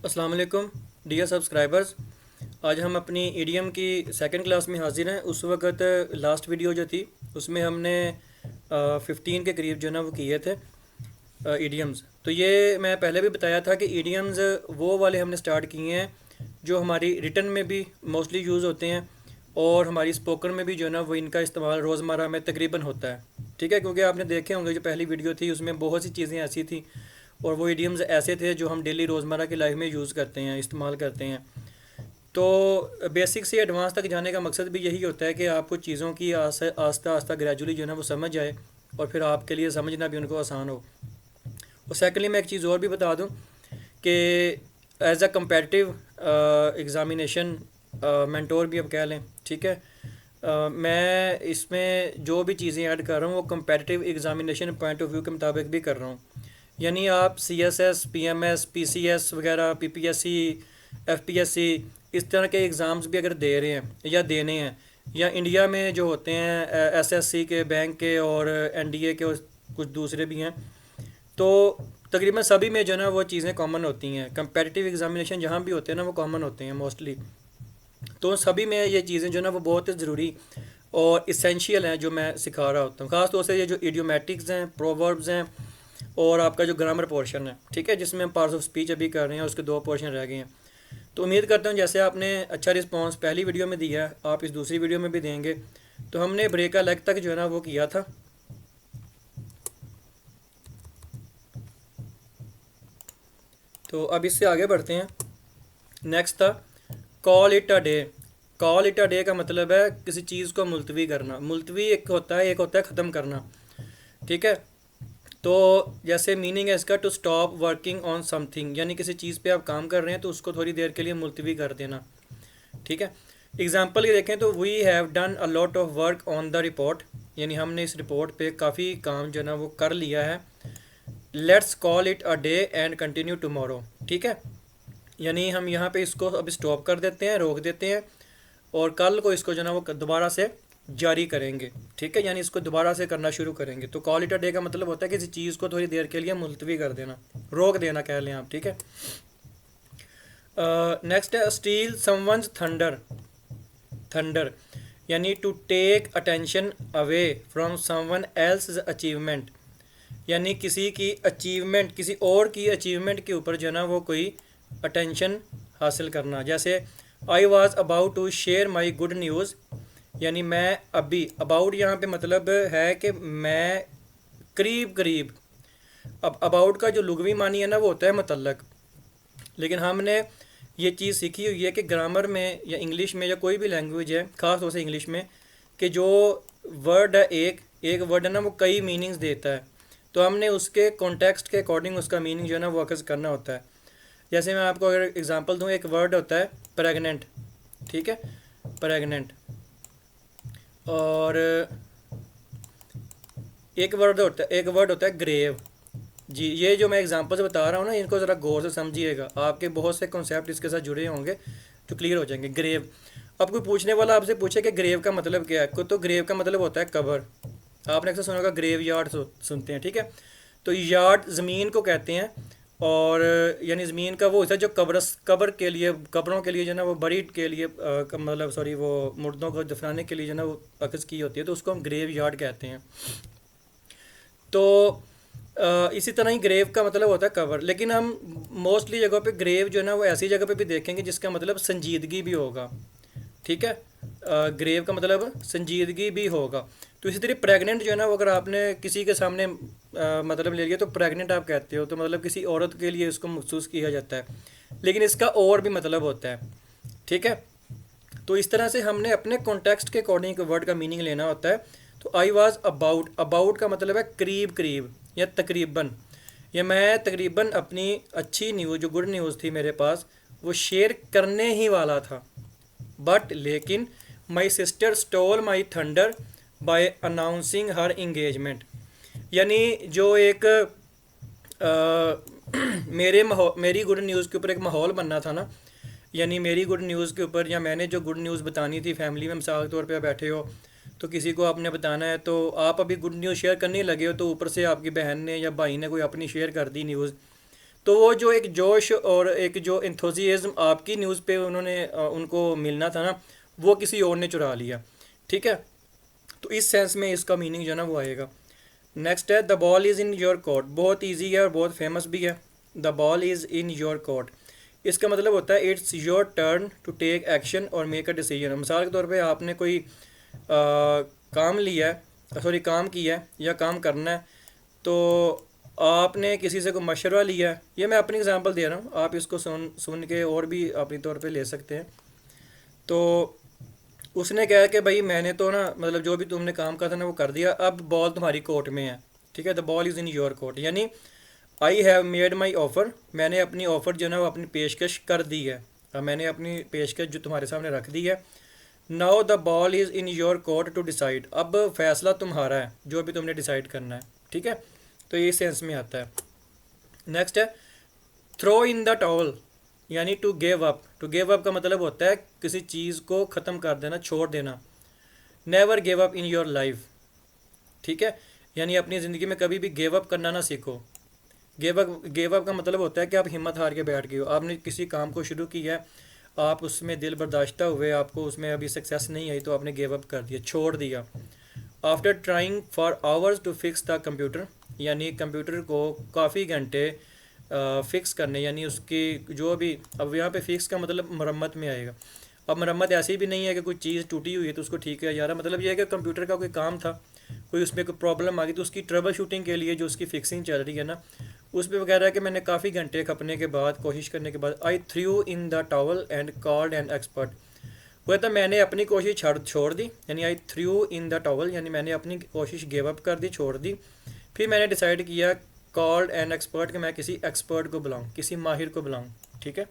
अस्सलाम वालेकुम dear subscribers. आज हम अपनी ईडीएम की सेकंड क्लास में हाजिर हैं। उस वक्त लास्ट वीडियो जो थी उसमें हमने 15 के करीब जो ना वो किए थे ईडीएम्स। तो ये मैं पहले भी बताया था कि ईडीएम्स वो वाले हमने स्टार्ट किए हैं जो हमारी रिटन में भी मोस्टली यूज़ होते हैं और हमारी स्पोकन में भी जो है ना वो इनका इस्तेमाल रोज़मर्रा में तकरीबन होता है। ठीक है, क्योंकि आपने देखे होंगे जो पहली वीडियो थी उसमें बहुत सी चीज़ें ऐसी थी और वो इडियम्स ऐसे थे जो हम डेली रोज़मर्रा की लाइफ में यूज़ करते हैं, इस्तेमाल करते हैं। तो बेसिक से एडवांस तक जाने का मकसद भी यही होता है कि आपको चीज़ों की आस्ता आस्ता ग्रेजुअली जो है ना वो समझ आए और फिर आपके लिए समझना भी उनको आसान हो। और सेकेंडली मैं एक चीज़ और भी बता दूं कि as a competitive examination mentor भी अब कह लें, ठीक है। मैं इसमें जो भी चीज़ें ऐड कर रहा हूँ वो competitive examination point of view के मुताबिक भी कर रहा हूँ। यानी आप CSS, PMS, PCS वगैरह, PPSC, FPSC इस तरह के एग्ज़ाम्स भी अगर दे रहे हैं या देने हैं, या इंडिया में जो होते हैं SSC के, बैंक के और NDA के और कुछ दूसरे भी हैं, तो तकरीबन सभी में जो है ना वो चीज़ें कॉमन होती हैं। कंपेटिटिव एग्ज़ामिनेशन जहाँ भी होते हैं ना वो कॉमन होते हैं मोस्टली। तो सभी में ये चीज़ें जो है ना वो बहुत ज़रूरी और इसेंशियल हैं जो मैं सिखा रहा होता हूँ। ख़ास तौर से ये जो इडियोमेटिक्स हैं, प्रोवर्ब्स हैं और आपका जो ग्रामर पोर्शन है, ठीक है, जिसमें हम पार्ट्स ऑफ स्पीच अभी कर रहे हैं, उसके 2 पोर्शन रह गए हैं। तो उम्मीद करता हूँ जैसे आपने अच्छा रिस्पांस पहली वीडियो में दिया है आप इस दूसरी वीडियो में भी देंगे। तो हमने ब्रेक का लेग तक जो है ना वो किया था। तो अब इससे आगे बढ़ते हैं। नेक्स्ट था call it a day. Call it a day का मतलब है किसी चीज़ को मुलतवी करना। मुलतवी एक होता है, एक होता है ख़त्म करना, ठीक है। तो जैसे मीनिंग है इसका to stop working on something, यानी किसी चीज़ पे आप काम कर रहे हैं तो उसको थोड़ी देर के लिए मुलतवी कर देना, ठीक है। एग्जांपल ये देखें तो we have done a lot of work on the report, यानी हमने इस रिपोर्ट पे काफ़ी काम जो है ना वो कर लिया है। Let's call it a day and continue tomorrow, ठीक है। यानी हम यहाँ पे इसको अभी स्टॉप कर देते हैं, रोक देते हैं और कल को इसको जो ना वो दोबारा से जारी करेंगे, ठीक है। यानी इसको दोबारा से करना शुरू करेंगे। तो कॉल इट अ डे का मतलब होता है किसी चीज़ को थोड़ी देर के लिए मुलतवी कर देना, रोक देना कह लें आप, ठीक है। नेक्स्ट है स्टील समवंस थंडर। थंडर यानी to take attention away from someone else achievement, यानी किसी की अचीवमेंट, किसी और की अचीवमेंट के ऊपर जो है ना वो कोई अटेंशन हासिल करना। जैसे I was about to share my good news, यानी मैं अभी, अबाउट यहाँ पे मतलब है कि मैं करीब करीब। अब अबाउट का जो लुगवी मानी है ना वो होता है मतलब, लेकिन हमने ये चीज़ सीखी हुई है कि ग्रामर में या इंग्लिश में या कोई भी लैंग्वेज है, ख़ास तौर से इंग्लिश में, कि जो वर्ड है एक एक वर्ड है ना वो कई मीनिंग्स देता है। तो हमने उसके कॉन्टेक्स्ट के अकॉर्डिंग उसका मीनिंग जो है ना वो अक्स करना होता है। जैसे मैं आपको अगर एग्जांपल दूँ, एक वर्ड होता है प्रेग्नेंट, ठीक है, प्रेग्नेंट। और एक वर्ड होता है ग्रेव। जी, ये जो मैं एग्जांपल्स बता रहा हूँ ना इनको ज़रा गौर से समझिएगा, आपके बहुत से कॉन्सेप्ट इसके साथ जुड़े होंगे जो क्लियर हो जाएंगे। ग्रेव, अब कोई पूछने वाला आपसे पूछे कि ग्रेव का मतलब क्या है, तो ग्रेव का मतलब होता है कबर। आपने अक्सर सुना होगा ग्रेव यार्ड सुनते हैं, ठीक है। तो यार्ड ज़मीन को कहते हैं और यानी ज़मीन का वो होता है जो कबर के लिए, कब्रों के लिए जो है ना वो बरीड के लिए मतलब सॉरी वो मुर्दों को दफनाने के लिए जो है ना वो अक्स की होती है, तो उसको हम ग्रेव यार्ड कहते हैं। तो इसी तरह ही ग्रेव का मतलब होता है कवर, लेकिन हम मोस्टली जगहों पे ग्रेव जो है ना वो ऐसी जगह पे भी देखेंगे जिसका मतलब संजीदगी भी होगा, ठीक है। ग्रेव का मतलब संजीदगी भी होगा। तो इसी तरह प्रेग्नेंट जो है ना वो अगर आपने किसी के सामने मतलब ले लिया तो प्रेग्नेंट आप कहते हो, तो मतलब किसी औरत के लिए इसको महसूस किया जाता है, लेकिन इसका और भी मतलब होता है, ठीक है। तो इस तरह से हमने अपने कॉन्टेक्स्ट के अकॉर्डिंग वर्ड का मीनिंग लेना होता है। तो आई वॉज अबाउट, अबाउट का मतलब है करीब करीब या तकरीबन, या मैं तकरीबन अपनी अच्छी न्यूज़, जो गुड न्यूज़ थी मेरे पास, वो शेयर करने ही वाला था। बट लेकिन my sister stole my thunder by announcing her engagement, यानी जो एक मेरी गुड न्यूज़ के ऊपर एक माहौल बनना था ना, यानी मेरी गुड न्यूज़ के ऊपर, या मैंने जो गुड न्यूज़ बतानी थी फैमिली में, मिसाल के तौर पे बैठे हो तो किसी को आपने बताना है, तो आप अभी गुड न्यूज़ शेयर करने लगे हो तो ऊपर से आपकी बहन ने या भाई ने कोई अपनी शेयर कर दी न्यूज़, तो वो जो एक जोश और एक जो इंथुजियाज्म आपकी न्यूज़ पे उन्होंने उनको मिलना था ना, वो किसी और ने चुरा लिया। ठीक है, तो इस सेंस में इसका मीनिंग जो है ना वो आएगा। नेक्स्ट है the ball is in your court. बहुत ईजी है और बहुत फेमस भी है। The ball is in your court, इसका मतलब होता है it's your turn to take action और मेक अ डिसीजन। मिसाल के तौर पे आपने कोई काम लिया है, सॉरी काम किया है या काम करना है, तो आपने किसी से कोई मशवरा लिया है। ये मैं अपनी एग्जांपल दे रहा हूँ, आप इसको सुन सुन के और भी अपनी तौर पे ले सकते हैं। तो उसने कहा कि भाई मैंने तो ना मतलब जो भी तुमने काम करा था ना वो कर दिया, अब बॉल तुम्हारी कोर्ट में है। ठीक है, the ball is in your court, यानी I have made my offer, मैंने अपनी ऑफ़र जो है ना वो अपनी पेशकश कर दी है। अब मैंने अपनी पेशकश जो तुम्हारे सामने रख दी है। Now the ball is in your court to decide, अब फैसला तुम्हारा है जो भी तुमने डिसाइड करना है। ठीक है, तो ये सेंस में आता है। नेक्स्ट है थ्रो इन द टॉवल, यानी to give up. To give up का मतलब होता है किसी चीज़ को ख़त्म कर देना, छोड़ देना। Never give up in your life. ठीक है, यानी अपनी ज़िंदगी में कभी भी गिव अप करना ना सीखो। गिव अप का मतलब होता है कि आप हिम्मत हार के बैठ गए हो, आपने किसी काम को शुरू किया है, आप उसमें दिल बर्दाश्त हुए, आपको उसमें अभी सक्सेस नहीं आई तो आपने गिव अप कर दिया, छोड़ दिया। After trying for hours to fix the computer, यानी कंप्यूटर को काफ़ी घंटे फ़िक्स करने, यानी उसकी जो भी, अब यहाँ पे फिक्स का मतलब मरम्मत में आएगा। अब मरम्मत ऐसी भी नहीं है कि कोई चीज़ टूटी हुई है तो उसको ठीक किया जा रहा है, मतलब ये है कि कंप्यूटर का कोई काम था, कोई उसमें कोई प्रॉब्लम आ गई तो उसकी ट्रबल शूटिंग के लिए जो उसकी फिक्सिंग चल रही है ना, उस पर वगैरह कि मैंने काफ़ी घंटे खपने के बाद, कोशिश करने के बाद, I threw in the towel and called an expert. वो तो मैंने अपनी कोशिश छोड़ दी, यानी I threw in the towel, यानी मैंने अपनी कोशिश गिव अप कर दी, छोड़ दी। फिर मैंने डिसाइड किया, कॉल्ड एन एक्सपर्ट, कि मैं किसी एक्सपर्ट को बुलाऊँ, किसी माहिर को बुलाऊँ। ठीक है,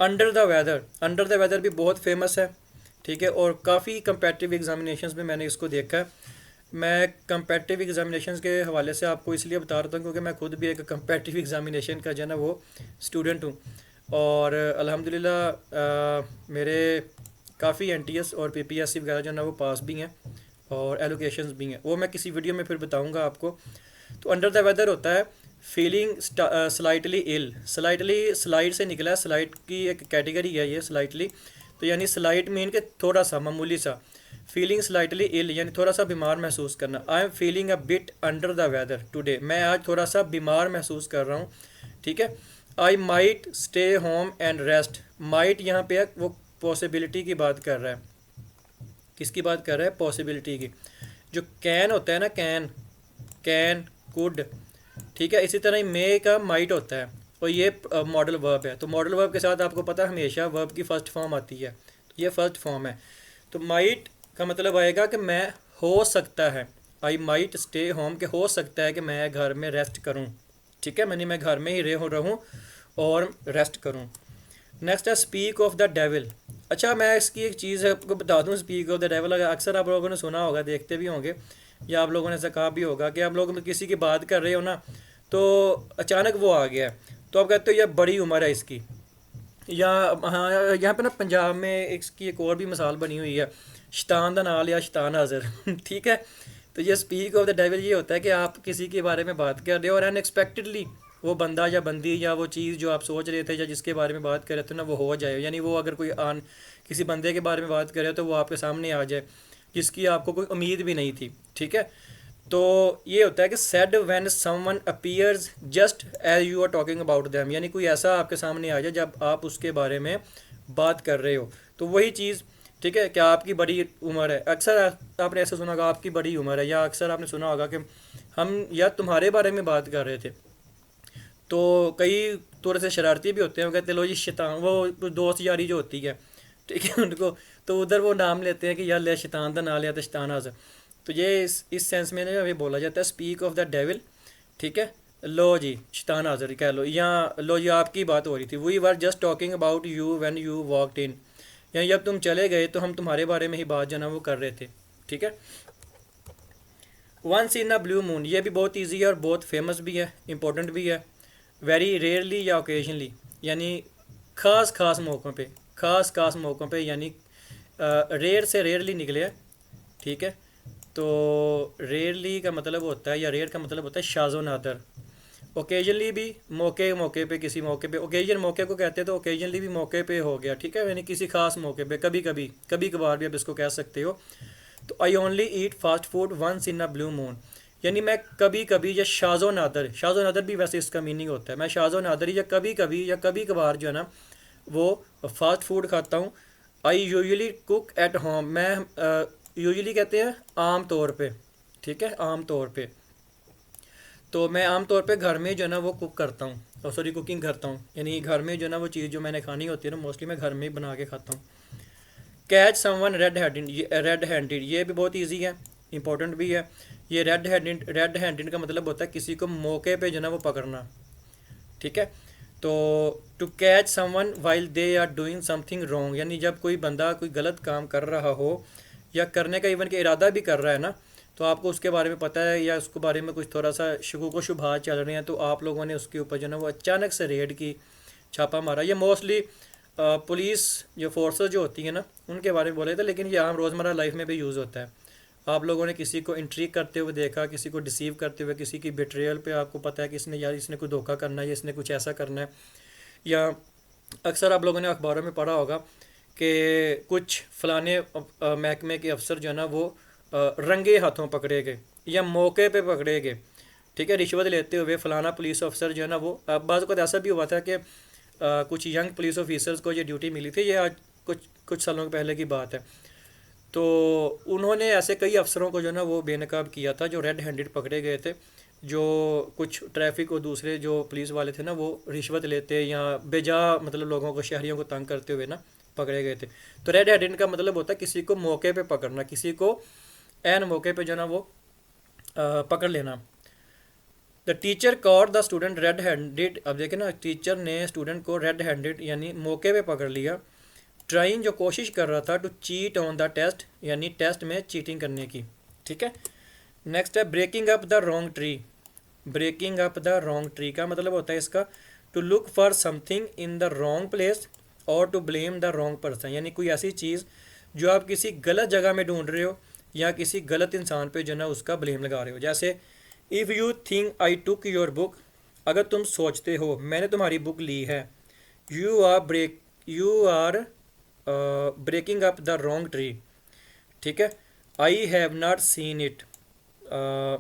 under the weather. Under the weather भी बहुत फेमस है। ठीक है, और काफ़ी कंपेटिटिव एग्जामिनेशंस में मैंने इसको देखा है। मैं कंपेटिटिव एग्जामिनेशंस के हवाले से आपको इसलिए बता रहा हूँ क्योंकि मैं खुद भी एक कंपेटिटिव एग्जामिनेशन का जो है ना वो स्टूडेंट हूँ, और अल्हम्दुलिल्लाह मेरे काफ़ी एनटीएस और पीपीएससी वगैरह जो है ना वो पास भी हैं और एलोकेशंस भी हैं, वो मैं किसी वीडियो में फिर बताऊँगा आपको। तो अंडर द वेदर होता है feeling slightly ill. Slightly slight से निकला है, स्लाइड की एक कैटेगरी है ये स्लाइटली, तो यानी स्लाइट मीन के थोड़ा सा, मामूली सा। फीलिंग स्लाइटली इल यानी थोड़ा सा बीमार महसूस करना। I am feeling a bit under the weather today, मैं आज थोड़ा सा बीमार महसूस कर रहा हूँ। ठीक है, I might stay home and rest. Might यहाँ पे वो पॉसिबिलिटी की बात कर रहा है। किसकी बात कर रहा है? पॉसिबिलिटी की। जो कैन होता है ना, कैन, कैन, कुड, ठीक है, इसी तरह ही मे का माइट होता है, और ये मॉडल वर्ब है। तो मॉडल वर्ब के साथ आपको पता है हमेशा वर्ब की फ़र्स्ट फॉर्म आती है, तो ये फर्स्ट फॉर्म है। तो माइट का मतलब आएगा कि मैं, हो सकता है, आई माइट स्टे होम, के हो सकता है कि मैं घर में रेस्ट करूं। ठीक है, मैं घर में ही रहूं और रेस्ट करूं। नेक्स्ट है स्पीक ऑफ द डेविल। अच्छा, मैं इसकी एक चीज़ आपको बता दूं, स्पीक ऑफ द डेविल अक्सर आप लोगों ने सुना होगा, देखते भी होंगे, या आप लोगों ने ऐसा कहा भी होगा कि आप लोग किसी की बात कर रहे हो ना, तो अचानक वो आ गया है, तो आप कहते हो यह बड़ी उम्र है इसकी। या हाँ, यहाँ पे ना पंजाब में इसकी एक और भी मिसाल बनी हुई है, शैतान दा नाल या शैतान हाजिर। ठीक है, तो ये स्पीक ऑफ द डेविल ये होता है कि आप किसी के बारे में बात कर रहे हो और अनएक्सपेक्टेडली वो बंदा या बंदी या वो चीज़ जो आप सोच रहे थे या जिसके बारे में बात कर रहे थे ना वो हो जाए, यानी वो अगर कोई किसी बंदे के बारे में बात कर रहे हो तो वो आपके सामने आ जाए जिसकी आपको कोई उम्मीद भी नहीं थी। ठीक है, तो ये होता है कि said when someone appears just as you are talking about them, यानी कोई ऐसा आपके सामने आ जाए जब आप उसके बारे में बात कर रहे हो, तो वही चीज़। ठीक है, क्या आपकी बड़ी उम्र है, अक्सर आपने ऐसा सुना होगा आपकी बड़ी उम्र है, या अक्सर आपने सुना होगा कि हम या तुम्हारे बारे में बात कर रहे थे। तो कई थोड़े से शरारती भी होते हैं, वो कहते लो जी शैतान, वो दोस्त यारी जो होती है, ठीक है, उनको तो उधर वो नाम लेते हैं कि यार ले शैतान का नाम लिया तो शैतान हाज़िर। तो ये इस सेंस में ना ये बोला जाता है स्पीक ऑफ द डेविल। ठीक है, लो जी शैतान हाज़िर कह लो, या लो जी आपकी बात हो रही थी, we were just talking about you when you walked in, यानी जब तुम चले गए तो हम तुम्हारे बारे में ही बात जो ना वो कर रहे थे। ठीक है, once in a blue moon, ये भी बहुत ईजी है और बहुत फेमस भी है, इंपॉर्टेंट भी है। वेरी रेयरली या ओकेजनली, यानी ख़ास ख़ास मौक़ों पे, ख़ास मौक़ों पे, यानी रेयर से रेयरली निकले है। ठीक है, तो रेयरली का मतलब होता है, या रेयर का मतलब होता है शाज़ो नादर। ओकेजनली भी मौके मौके पे, किसी मौके पे, ओकेजन मौके को कहते हैं, तो ओकेजनली भी मौके पे हो गया, ठीक है, यानी किसी खास मौके पे, कभी कभी, कभी कभार भी आप इसको कह सकते हो। तो I only eat fast food once in a blue moon, यानी मैं कभी कभी, या शाज़ो नादर, शाज़ो नादर भी वैसे इसका मीनिंग होता है, मैं शाज़ो नादर या कभी कभी या कभी कभार जो है ना वो फास्ट फूड खाता हूँ। I usually cook at home, मैं यूजली कहते हैं आम तौर पे, ठीक है, आम तौर पे, तो मैं आम तौर पे घर में जो है ना वो कुक करता हूँ, और सॉरी कुकिंग करता हूँ, यानी घर में जो है ना वो चीज़ जो मैंने खानी होती है ना मोस्टली मैं घर में ही बना के खाता हूँ। कैच समवन रेड हैंडेड, ये रेड हैंडेड ये भी बहुत इजी है, इंपॉर्टेंट भी है। ये रेड हैंडेड का मतलब होता है किसी को मौके पे जो है ना वो पकड़ना, ठीक है। तो to catch someone while they are doing something wrong, यानी जब कोई बंदा कोई गलत काम कर रहा हो या करने का इवन के इरादा भी कर रहा है ना, तो आपको उसके बारे में पता है या उसके बारे में कुछ थोड़ा सा शकूक व शुबहात चल रहे हैं, तो आप लोगों ने उसके ऊपर जो है ना वो अचानक से रेड की, छापा मारा। ये मोस्टली पुलिस जो फोर्सेस जो होती हैं ना उनके बारे में बोले थे, लेकिन ये आम रोज़मर्रा लाइफ में भी यूज़ होता है। आप लोगों ने किसी को इंट्रीग करते हुए देखा, किसी को डिसीव करते हुए, किसी की बिट्रेयल पे आपको पता है कि इसने यार इसने कोई धोखा करना है या इसने कुछ ऐसा करना है, या अक्सर आप लोगों ने अखबारों में पढ़ा होगा कि कुछ फलाने महकमे के अफसर जो है ना वो रंगे हाथों पकड़े गए या मौके पे पकड़े गए, ठीक है, रिश्वत लेते हुए। फलाना पुलिस अफसर जो है ना वो बाज़ वक़्त ऐसा भी हुआ था कि कुछ यंग पुलिस ऑफिसर्स को ये ड्यूटी मिली थी, ये आज कुछ कुछ सालों के पहले की बात है। तो उन्होंने ऐसे कई अफसरों को जो है ना वो बेनकाब किया था, जो रेड हैंडेड पकड़े गए थे, जो कुछ ट्रैफिक और दूसरे जो पुलिस वाले थे ना वो रिश्वत लेते या बेजा मतलब लोगों को, शहरियों को तंग करते हुए ना पकड़े गए थे। तो रेड हैंडेड का मतलब होता है किसी को मौके पे पकड़ना, किसी को एन मौके पे जो है ना वो पकड़ लेना। The teacher caught the student red handed, अब देखें ना, टीचर ने स्टूडेंट को रेड हैंडेड यानी मौके पे पकड़ लिया। ट्राइंग जो कोशिश कर रहा था, to cheat on the test यानी टेस्ट में चीटिंग करने की, ठीक है। नेक्स्ट है breaking up the wrong tree. Breaking up the wrong tree का मतलब होता है इसका to look for something in the wrong place और to blame the wrong person, यानी कोई ऐसी चीज़ जो आप किसी गलत जगह में ढूंढ रहे हो या किसी गलत इंसान पे जो ना उसका ब्लेम लगा रहे हो। जैसे if you think I took your book, अगर तुम सोचते हो मैंने तुम्हारी बुक ली है। You are breaking up the wrong tree, ठीक है। I have not seen it,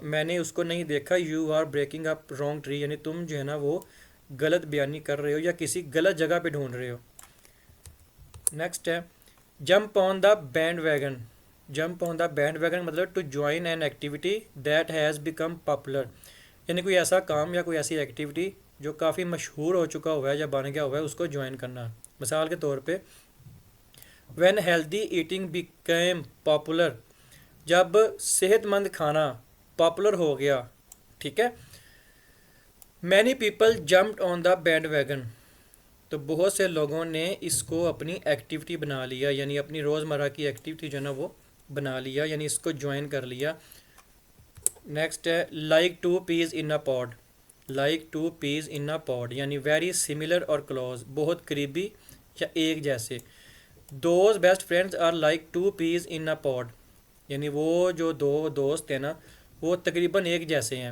मैंने उसको नहीं देखा। You are breaking up wrong tree यानी तुम जो है ना वो गलत बयानी कर रहे हो या किसी गलत जगह पे ढूंढ रहे हो। नेक्स्ट है jump on the band wagon. Jump on the band wagon मतलब to join an activity that has become popular, यानी कोई ऐसा काम या कोई ऐसी एक्टिविटी जो काफ़ी मशहूर हो चुका हुआ है या बन गया हुआ है उसको ज्वाइन करना। मिसाल के तौर पे when healthy eating became popular, जब सेहतमंद खाना पॉपुलर हो गया, ठीक है। Many people jumped on the band wagon, तो बहुत से लोगों ने इसको अपनी एक्टिविटी बना लिया, यानी अपनी रोज़मर्रा की एक्टिविटी जो है ना वो बना लिया, यानी इसको ज्वाइन कर लिया। नेक्स्ट है like two peas in a pod. Like two peas in a pod यानी वेरी सिमिलर और क्लोज, बहुत करीबी या एक जैसे। Those best friends are like two peas in a pod, यानी वो जो दो दोस्त हैं ना वो तकरीबन एक जैसे हैं,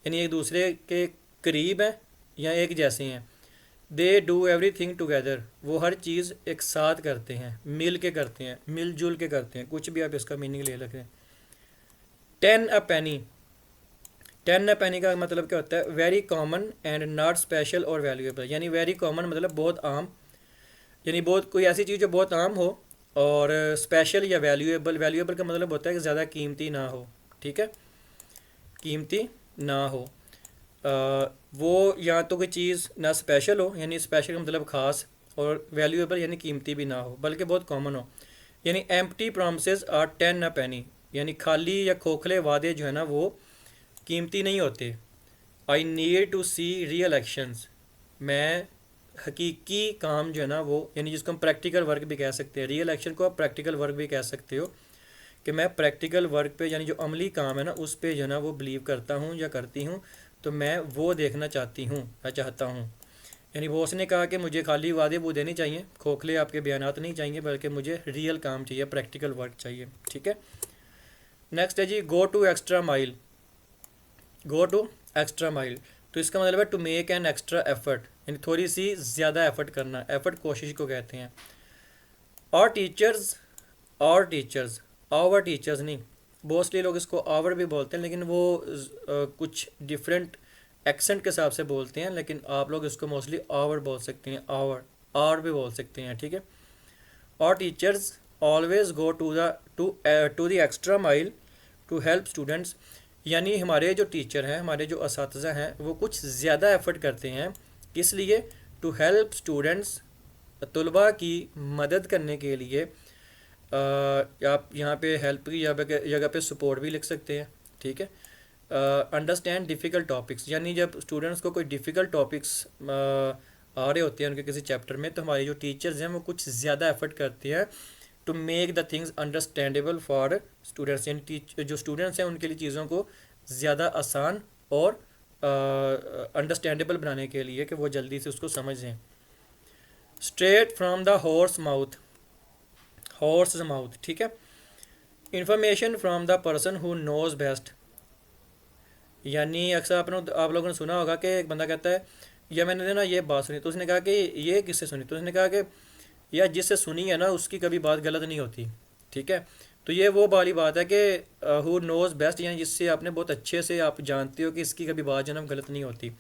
यानी एक दूसरे के करीब हैं या एक जैसे हैं। They do every thing together, वो हर चीज़ एक साथ करते हैं, मिल के करते हैं, मिलजुल के करते हैं, कुछ भी आप इसका मीनिंग ले सकते हैं। 10 अ पेनी। 10 अ पेनी का मतलब क्या होता है? Very common and not special और वैल्यूएबल, यानी वेरी कॉमन मतलब बहुत आम, यानी बहुत कोई ऐसी चीज़ जो बहुत आम हो, और स्पेशल या वैल्यूएबल, वैल्यूएबल का मतलब होता है कि ज़्यादा कीमती ना हो, ठीक है, कीमती ना हो। वो या तो कोई चीज़ ना स्पेशल हो, यानी स्पेशल का मतलब ख़ास, और वैल्यूएबल यानी कीमती भी ना हो बल्कि बहुत कॉमन हो। यानी एम्प्टी प्रॉमिसेस आर 10 अ पेनी, यानी खाली या खोखले वादे जो है ना वो कीमती नहीं होते। I need to see real actions, मैं हकीकी काम जो है ना वो, यानी जिसको हम प्रैक्टिकल वर्क भी कह सकते हैं, रियल एक्शन को आप प्रैक्टिकल वर्क भी कह सकते हो, कि मैं प्रैक्टिकल वर्क पे यानी जो अमली काम है ना उस पे जो है ना वो बिलीव करता हूँ या करती हूँ, तो मैं वो देखना चाहती हूँ या चाहता हूँ। यानी वो उसने कहा कि मुझे खाली वादे वो देने चाहिए, खोखले आपके बयानात नहीं चाहिए, बल्कि मुझे रियल काम चाहिए, प्रैक्टिकल वर्क चाहिए, ठीक है। नेक्स्ट है जी go to extra mile. Go to extra mile तो इसका मतलब है to make an extra effort, यानी थोड़ी सी ज़्यादा एफर्ट करना, एफर्ट कोशिश को कहते हैं। और टीचर्स, और टीचर्स, आवर टीचर्स नहीं, मोस्टली लोग इसको आवर भी बोलते हैं, लेकिन वो कुछ डिफरेंट एक्सेंट के हिसाब से बोलते हैं, लेकिन आप लोग इसको मोस्टली आवर बोल सकते हैं, आवर, आर भी बोल सकते हैं, ठीक है। और teachers always go to the extra mile to help students, यानी हमारे जो टीचर हैं, हमारे जो असातिज़ा हैं, वो कुछ ज़्यादा एफर्ट करते हैं, किस लिए, टू हेल्प स्टूडेंट्स, तलबा की मदद करने के लिए। आप यहाँ पे हेल्प की जगह पे सपोर्ट भी लिख सकते हैं, ठीक है। अंडरस्टैंड डिफ़िकल्ट टॉपिक्स, यानी जब स्टूडेंट्स को कोई डिफ़िकल्ट टॉपिक्स आ रहे होते हैं उनके किसी चैप्टर में, तो हमारे जो टीचर्स हैं वो कुछ ज़्यादा एफर्ट करते हैं to make the things understandable for students, यानी जो स्टूडेंट्स हैं उनके लिए चीज़ों को ज़्यादा आसान और अंडरस्टैंडेबल बनाने के लिए कि वो जल्दी से उसको समझें। Straight from the horse mouth, horse mouth, ठीक है। Information from the person who nose best, यानी अक्सर आप लोगों ने सुना होगा कि एक बंदा कहता है या मैंने ना ये बात सुनी, तो उसने कहा कि ये किससे सुनी, तो उसने कहा कि यार जिससे सुनी है ना उसकी कभी बात गलत नहीं होती, ठीक है। तो ये वो वाली बात है कि हु नोज़ बेस्ट, यानी जिससे आपने बहुत अच्छे से आप जानते हो कि इसकी कभी बात जनाब गलत नहीं होती।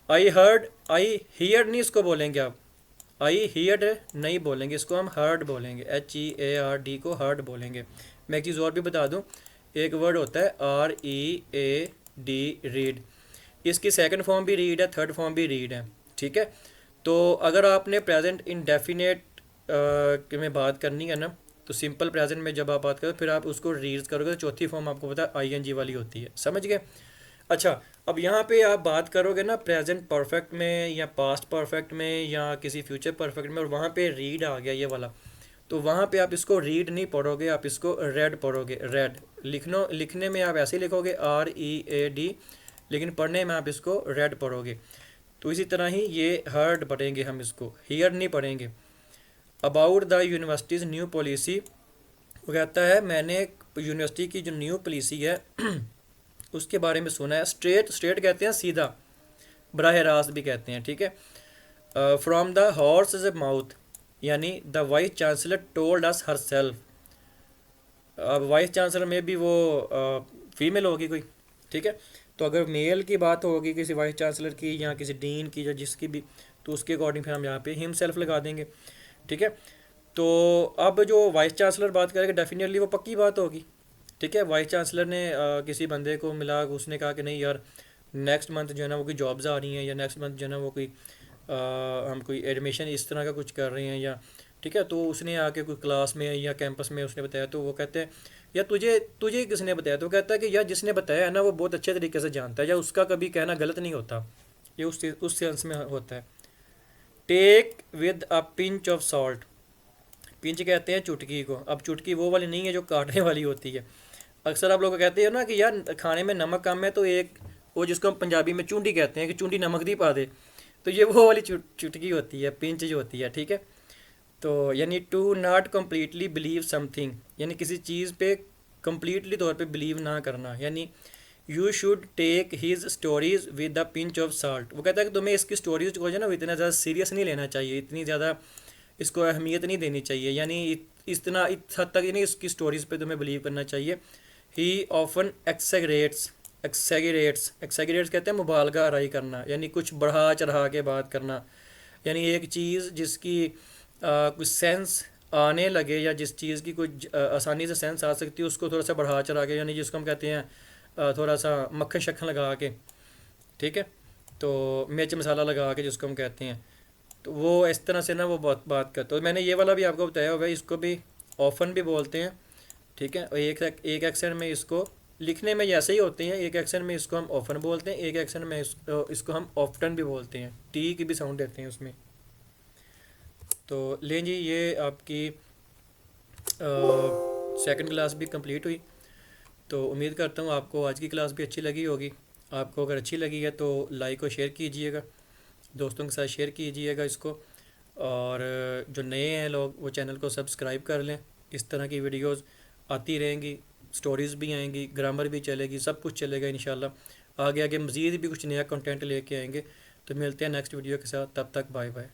आई हर्ड, आई हियर नहीं इसको बोलेंगे आप, आई हियर्ड नहीं बोलेंगे, इसको हम हर्ड बोलेंगे, HEARD को हर्ड बोलेंगे। मैं एक चीज़ और भी बता दूं, एक वर्ड होता है READ, रीड, इसकी सेकंड फॉर्म भी रीड है, थर्ड फॉर्म भी रीड है, ठीक है। तो अगर आपने प्रेजेंट इंडेफिनेट में बात करनी है ना, तो सिंपल प्रेजेंट में जब आप बात करो फिर आप उसको रीड करोगे तो चौथी फॉर्म आपको पता है ING वाली होती है, समझ गए। अच्छा, अब यहाँ पे आप बात करोगे ना प्रेजेंट परफेक्ट में या पास्ट परफेक्ट में या किसी फ्यूचर परफेक्ट में, और वहाँ पे रीड आ गया ये वाला, तो वहाँ पे आप इसको रीड नहीं पढ़ोगे, आप इसको रेड पढ़ोगे, रेड। लिखने में आप ऐसे ही लिखोगे READ, लेकिन पढ़ने में आप इसको रेड पढ़ोगे। तो इसी तरह ही ये हर्ड पढ़ेंगे हम, इसको हियर नहीं पढ़ेंगे। About the universities new policy, वो कहता है मैंने यूनिवर्सिटी की जो न्यू पॉलिसी है उसके बारे में सुना है। स्ट्रेट, स्ट्रेट कहते हैं सीधा, बराह रास्त भी कहते हैं, ठीक है। फ्रॉम द हॉर्स माउथ, यानी the vice chancellor told us her self, अब वाइस चांसलर में भी वो फीमेल होगी कोई, ठीक है। तो अगर मेल की बात होगी किसी वाइस चांसलर की या किसी डीन की या जिसकी भी, तो उसके अकॉर्डिंग फिर हम यहाँ पे हिम सेल्फ लगा देंगे, ठीक है। तो अब जो वाइस चांसलर बात करेगा डेफिनेटली वो पक्की बात होगी, ठीक है। वाइस चांसलर ने किसी बंदे को मिला, उसने कहा कि नहीं यार नेक्स्ट मंथ जो है ना वो कोई जॉब्स आ रही हैं, या नेक्स्ट मंथ जो है ना वो कोई हम कोई एडमिशन इस तरह का कुछ कर रहे हैं, या ठीक है। तो उसने आके कोई क्लास में या कैंपस में उसने बताया, तो वो कहते हैं या तुझे तुझे किसने बताया, तो वो कहता है कि यार जिसने बताया है ना वो बहुत अच्छे तरीके से जानता है, या उसका कभी कहना गलत नहीं होता, ये उस सेंस में होता है। Take with a pinch of salt, pinch कहते हैं चुटकी को, अब चुटकी वो वाली नहीं है जो काटने वाली होती है। अक्सर आप लोग कहते हैं ना कि यार खाने में नमक कम है, तो एक वो जिसको हम पंजाबी में चूंडी कहते हैं कि चूंडी नमक दी पा दे, तो ये वो वाली चुटकी होती है, पिंच जो होती है, ठीक है। तो यानी to not completely believe something, यानी किसी चीज़ पे कम्प्लीटली तौर पे बिलीव ना करना, यानी you should take his stories with the pinch of salt. वो कहता है कि तुम्हें इसकी स्टोरीज को जो है ना इतना ज़्यादा सीरियस नहीं लेना चाहिए, इतनी ज़्यादा इसको अहमियत नहीं देनी चाहिए, यानी इतना इस हद तक नहीं इसकी स्टोरीज पे तुम्हें बिलीव करना चाहिए। ही ऑफन एक्सेगरेट्स, एक्सेगरेट्स कहते हैं मुबालगा आराई करना, यानी कुछ बढ़ा चढ़ा के बात करना, यानी एक चीज़ जिसकी कुछ सेंस आने लगे या जिस चीज़ की कुछ आसानी से सेंस आ सकती है उसको थोड़ा सा बढ़ा चढ़ा के, यानी जिसको हम कहते हैं थोड़ा सा मक्खन शक्खन लगा के, ठीक है। तो मिर्च मसाला लगा के जिसको हम कहते हैं, तो वो इस तरह से ना वो बात करते। तो मैंने ये वाला भी आपको बताया हुआ है, इसको भी ऑफन भी बोलते हैं, ठीक है। और एक एक्शन में इसको लिखने में ऐसे ही होते हैं, एक एक्शन में इसको हम ऑफन बोलते हैं, एक एक्शन में इसको हम ऑफ्टन भी बोलते हैं, टी की भी साउंड देते हैं उसमें। तो लें जी, ये आपकी सेकंड क्लास भी कंप्लीट हुई। तो उम्मीद करता हूँ आपको आज की क्लास भी अच्छी लगी होगी। आपको अगर अच्छी लगी है तो लाइक और शेयर कीजिएगा, दोस्तों के साथ शेयर कीजिएगा इसको, और जो नए हैं लोग वो चैनल को सब्सक्राइब कर लें। इस तरह की वीडियोस आती रहेंगी, स्टोरीज़ भी आएंगी, ग्रामर भी चलेगी, सब कुछ चलेगा इंशाल्लाह। आगे आगे मज़ीद भी कुछ नया कंटेंट लेके आएंगे। तो मिलते हैं नेक्स्ट वीडियो के साथ, तब तक बाय बाय।